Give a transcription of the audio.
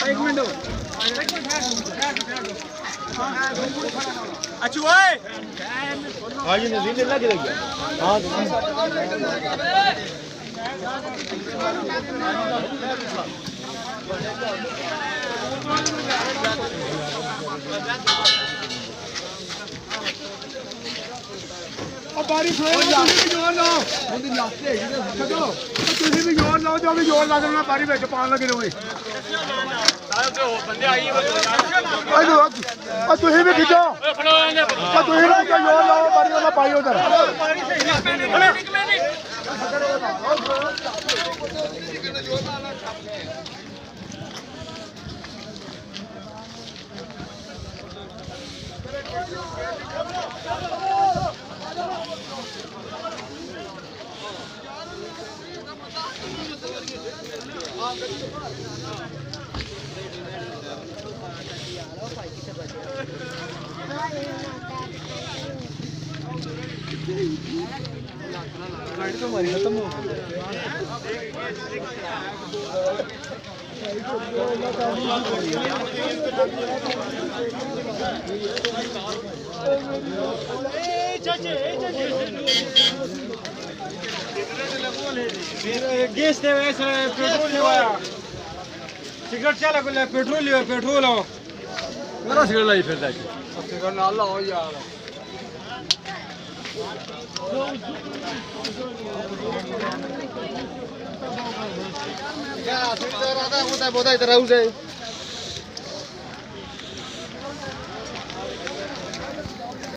एक मिनट अच्छू हाँ जी नजीर लग गया हाँ बारी जोर लाओ तुम भी जोर लाओ जो भी जोर ला देना बारी में पान लगे रहोगे तुम भी खिंचो तुम भी जोर लाओ बारी में पाई उधर गाड़ी तो हमारी खत्म हो गई गैस दे वैसे पेट्रोल लिया सिगरेट चला को पेट्रोल लिया पेट्रोल आओ मेरा सिगरेट लाई फिर जाके सिगरेट ना लाओ यार क्या सिगरेट आता है इधर आउट है